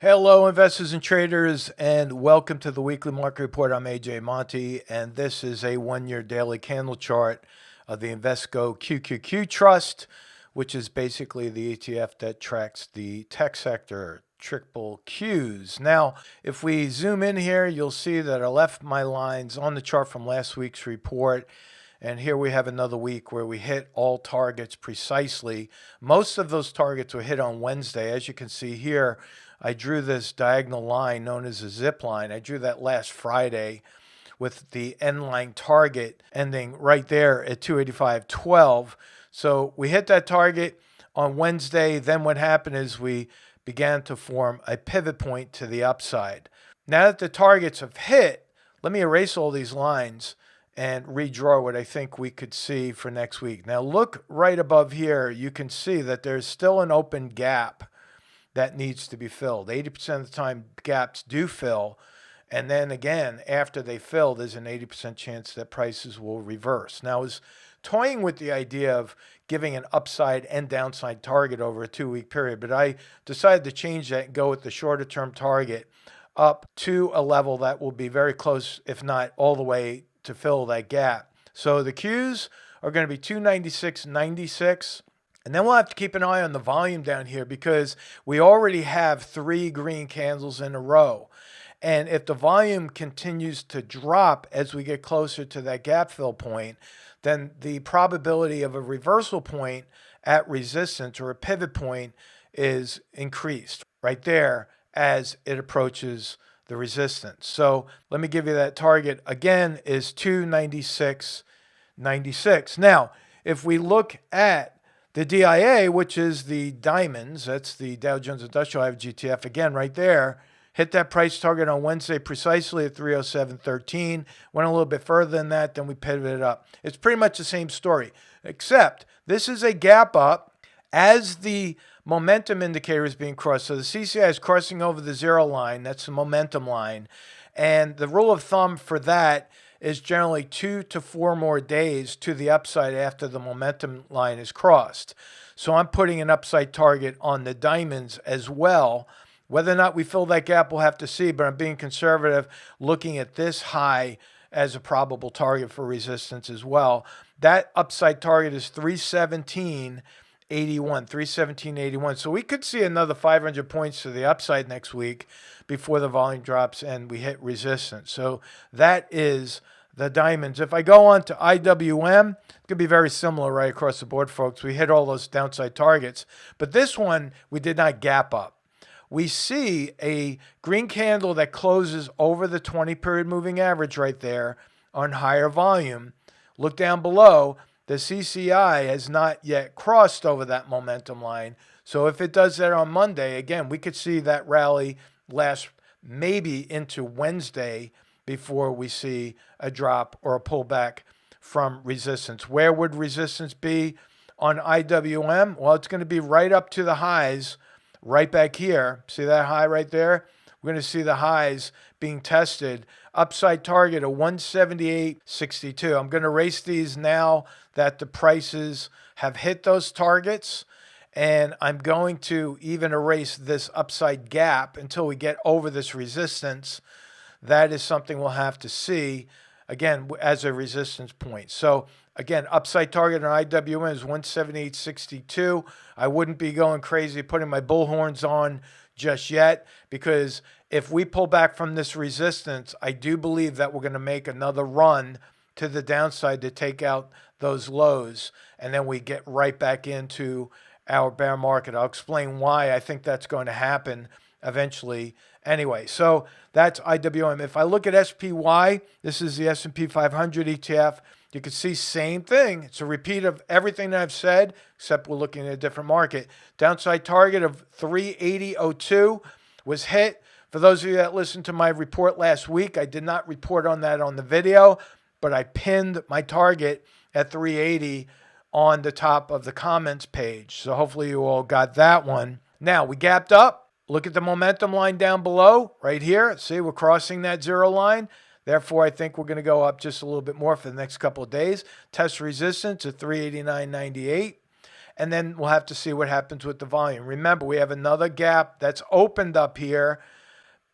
Hello, investors and traders, and welcome to the weekly market report. I'm AJ Monte, and this is a one-year daily candle chart of the Invesco QQQ Trust, which is basically the ETF that tracks the tech sector, triple Qs. Now, if we zoom in here, you'll see that I left my lines on the chart from last week's report. And here we have another week where we hit all targets precisely. Most of those targets were hit on Wednesday. As you can see here, I drew this diagonal line known as a zip line. I drew that last Friday with the end line target ending right there at 285.12. So we hit that target on Wednesday. Then what happened is we began to form a pivot point to the upside. Now that the targets have hit, let me erase all these lines and redraw what I think we could see for next week. Now look right above here. You can see that there's still an open gap that needs to be filled. 80% of the time gaps do fill. And then again, after they fill, there's an 80% chance that prices will reverse. Now I was toying with the idea of giving an upside and downside target over a 2-week period, but I decided to change that and go with the shorter term target up to a level that will be very close, if not all the way to fill that gap. So the Qs are going to be 296.96. And then we'll have to keep an eye on the volume down here because we already have 3 green candles in a row. And if the volume continues to drop as we get closer to that gap fill point, then the probability of a reversal point at resistance or a pivot point is increased right there as it approaches the resistance. So let me give you that target again is 296.96. Now, if we look at the DIA, which is the diamonds, that's the Dow Jones Industrial Average ETF, again, right there, hit that price target on Wednesday precisely at 307.13. Went a little bit further than that, then we pivoted up. It's pretty much the same story, except this is a gap up as the momentum indicator is being crossed. So the CCI is crossing over the zero line. That's the momentum line. And the rule of thumb for that is generally 2 to 4 more days to the upside after the momentum line is crossed. So I'm putting an upside target on the diamonds as well. Whether or not we fill that gap, we'll have to see, but I'm being conservative, looking at this high as a probable target for resistance as well. That upside target is 317.81, 317.81. So we could see another 500 points to the upside next week before the volume drops and we hit resistance. So that is the diamonds. If I go on to IWM, it could be very similar right across the board, folks. We hit all those downside targets, but this one we did not gap up. We see a green candle that closes over the 20-period moving average right there on higher volume. Look down below. The CCI has not yet crossed over that momentum line. So if it does that on Monday, again, we could see that rally last maybe into Wednesday before we see a drop or a pullback from resistance. Where would resistance be on IWM? Well, it's going to be right up to the highs right back here. See that high right there? We're going to see the highs being tested. Upside target of 178.62. I'm going to erase these now that the prices have hit those targets. And I'm going to even erase this upside gap until we get over this resistance. That is something we'll have to see, again, as a resistance point. So, again, upside target on IWM is 178.62. I wouldn't be going crazy putting my bullhorns on just yet because if we pull back from this resistance, I do believe that we're going to make another run to the downside to take out those lows, and then we get right back into our bear market. I'll explain why I think that's going to happen eventually. Anyway, so that's IWM. If I look at SPY, this is the S&P 500 ETF. You can see same thing. It's a repeat of everything that I've said, except we're looking at a different market. Downside target of 380.02 was hit. For those of you that listened to my report last week, I did not report on that on the video, but I pinned my target at 380 on the top of the comments page. So hopefully you all got that one. Now, we gapped up. Look at the momentum line down below right here. See, we're crossing that zero line. Therefore, I think we're going to go up just a little bit more for the next couple of days. Test resistance at 389.98. and then we'll have to see what happens with the volume. Remember, we have another gap that's opened up here,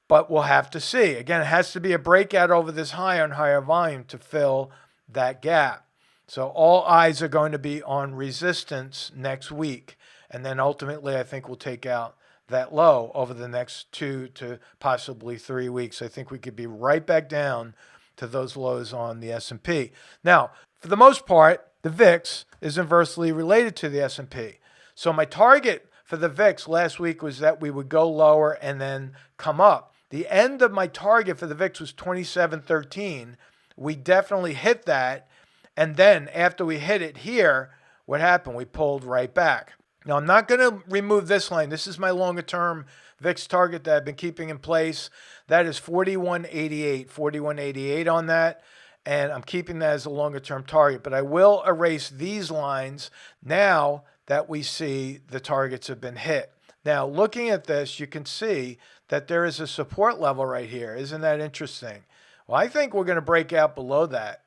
but we'll have to see. Again, it has to be a breakout over this higher and higher volume to fill that gap. So all eyes are going to be on resistance next week. And then ultimately, I think we'll take out that low over the next 2 to possibly 3 weeks. I think we could be right back down to those lows on the S&P. Now, for the most part, the VIX is inversely related to the S&P. So my target for the VIX last week was that we would go lower and then come up. The end of my target for the VIX was 27.13. We definitely hit that. And then after we hit it here, what happened? We pulled right back. Now, I'm not going to remove this line. This is my longer term VIX target that I've been keeping in place. That is 41.88, 41.88 on that. And I'm keeping that as a longer term target. But I will erase these lines now that we see the targets have been hit. Now, looking at this, you can see that there is a support level right here. Isn't that interesting? Well, I think we're going to break out below that.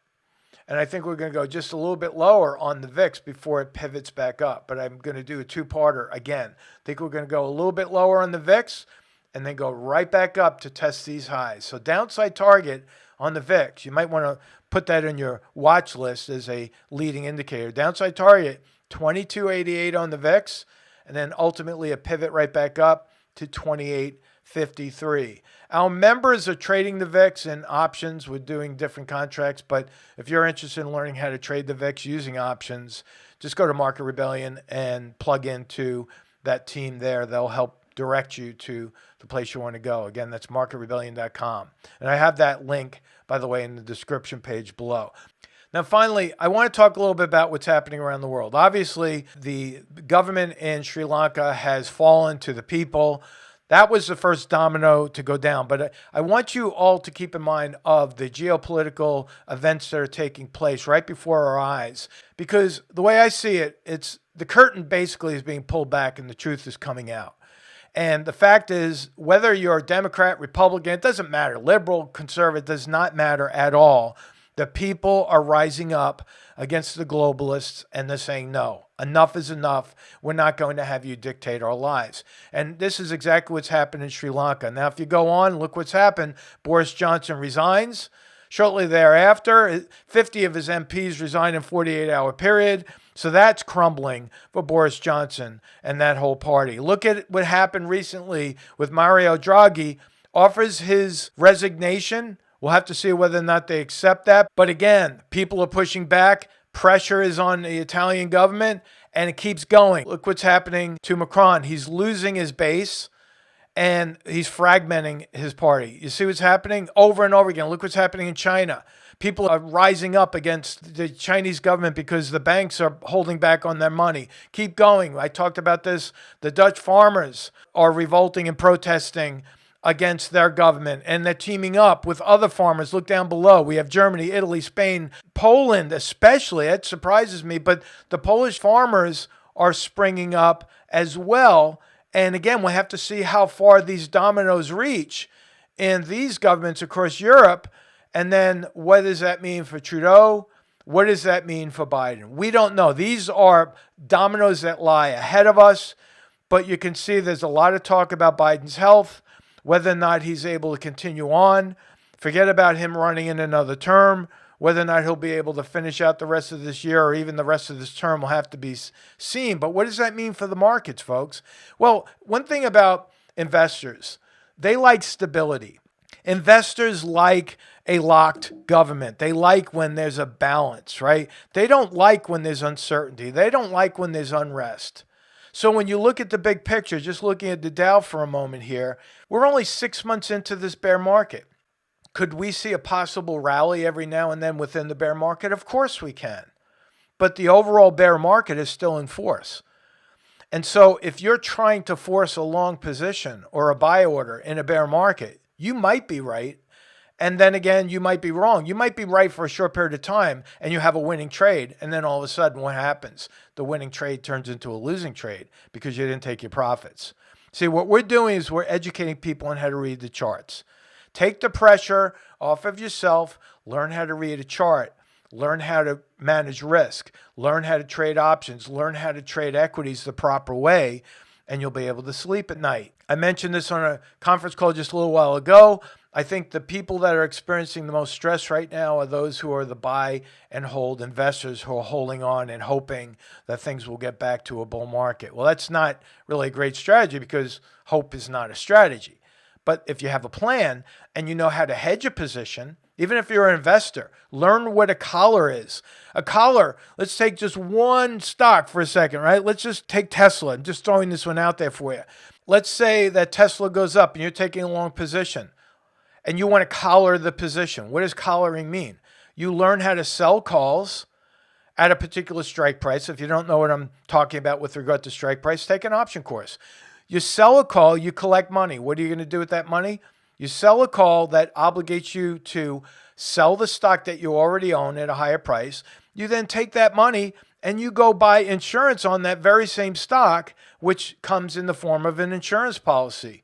And I think we're going to go just a little bit lower on the VIX before it pivots back up. But I'm going to do a two-parter again. I think we're going to go a little bit lower on the VIX and then go right back up to test these highs. So downside target on the VIX, you might want to put that in your watch list as a leading indicator. Downside target, 22.88 on the VIX, and then ultimately a pivot right back up to 28.53. Our members are trading the VIX in options. We're doing different contracts, but if you're interested in learning how to trade the VIX using options, just go to Market Rebellion and plug into that team there. They'll help direct you to the place you want to go. Again, that's marketrebellion.com. And I have that link, by the way, in the description page below. Now, finally, I want to talk a little bit about what's happening around the world. Obviously, the government in Sri Lanka has fallen to the people. That was the first domino to go down. But I want you all to keep in mind of the geopolitical events that are taking place right before our eyes. Because the way I see it, it's the curtain basically is being pulled back and the truth is coming out. And the fact is, whether you're a Democrat, Republican, it doesn't matter. Liberal, conservative, does not matter at all. The people are rising up against the globalists and they're saying, no, enough is enough. We're not going to have you dictate our lives. And this is exactly what's happened in Sri Lanka. Now, if you go on, look what's happened. Boris Johnson resigns. Shortly thereafter, 50 of his MPs resign in a 48-hour period. So that's crumbling for Boris Johnson and that whole party. Look at what happened recently with Mario Draghi. Offers his resignation. We'll have to see whether or not they accept that. But again, people are pushing back. Pressure is on the Italian government, and it keeps going. Look what's happening to Macron. He's losing his base, and he's fragmenting his party. You see what's happening over and over again. Look what's happening in China. People are rising up against the Chinese government because the banks are holding back on their money. Keep going. I talked about this. The Dutch farmers are revolting and protesting against their government, and they're teaming up with other farmers. Look down below. We have Germany, Italy, Spain, Poland especially. It surprises me, but the Polish farmers are springing up as well. And again, we'll have to see how far these dominoes reach in these governments across Europe. And then what does that mean for Trudeau? What does that mean for Biden? We don't know. These are dominoes that lie ahead of us, but you can see there's a lot of talk about Biden's health, whether or not he's able to continue on. Forget about him running in another term. Whether or not he'll be able to finish out the rest of this year or even the rest of this term will have to be seen. But what does that mean for the markets, folks? Well, one thing about investors, they like stability. Investors like a locked government. They like when there's a balance, right? They don't like when there's uncertainty. They don't like when there's unrest. So when you look at the big picture, just looking at the Dow for a moment here, we're only 6 months into this bear market. Could we see a possible rally every now and then within the bear market? Of course we can. But the overall bear market is still in force. And so if you're trying to force a long position or a buy order in a bear market, you might be right. And then again, you might be wrong. You might be right for a short period of time and you have a winning trade. And then all of a sudden, what happens? The winning trade turns into a losing trade because you didn't take your profits. See, what we're doing is we're educating people on how to read the charts. Take the pressure off of yourself. Learn how to read a chart. learn how to manage risk, learn how to trade options, learn how to trade equities the proper way, and you'll be able to sleep at night. I mentioned this on a conference call just a little while ago. I think the people that are experiencing the most stress right now are those who are the buy and hold investors who are holding on and hoping that things will get back to a bull market. Well, that's not really a great strategy because hope is not a strategy. But if you have a plan and you know how to hedge a position, even if you're an investor, learn what a collar is. A collar, let's take just one stock for a second, right? Let's just take Tesla. I'm just throwing this one out there for you. Let's say that Tesla goes up and you're taking a long position and you want to collar the position. What does collaring mean? You learn how to sell calls at a particular strike price. If you don't know what I'm talking about with regard to strike price, take an option course. You sell a call, you collect money. What are you going to do with that money? You sell a call that obligates you to sell the stock that you already own at a higher price. You then take that money and you go buy insurance on that very same stock, which comes in the form of an insurance policy.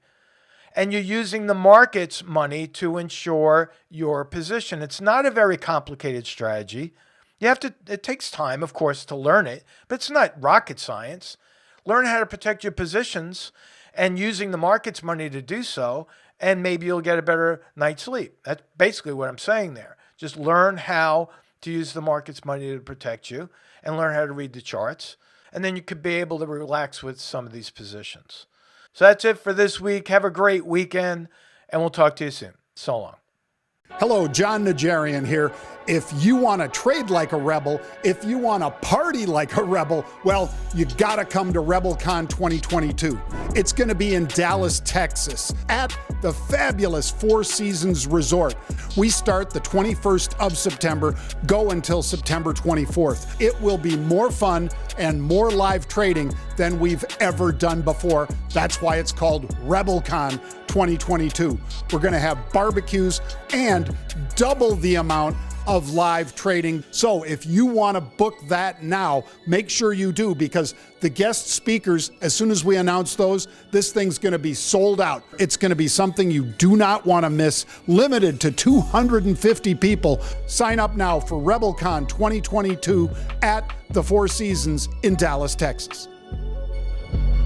And you're using the market's money to insure your position. It's not a very complicated strategy. It takes time, of course, to learn it, but it's not rocket science. Learn how to protect your positions and using the market's money to do so, and maybe you'll get a better night's sleep. That's basically what I'm saying there. Just learn how to use the market's money to protect you and learn how to read the charts. And then you could be able to relax with some of these positions. So that's it for this week. Have a great weekend, and we'll talk to you soon. So long. Hello, John Najarian here. If you want to trade like a rebel, if you want to party like a rebel, well, you got to come to RebelCon 2022. It's going to be in Dallas, Texas, at the fabulous Four Seasons Resort. We start the 21st of September, go until September 24th. It will be more fun and more live trading than we've ever done before. That's why it's called RebelCon 2022. We're going to have barbecues and double the amount of live trading. So if you want to book that now, make sure you do, because the guest speakers, as soon as we announce those, this thing's going to be sold out. It's going to be something you do not want to miss. Limited to 250 people. Sign up now for RebelCon 2022 at the Four Seasons in Dallas, Texas.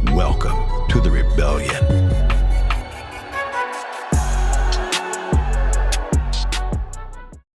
Welcome to the rebellion.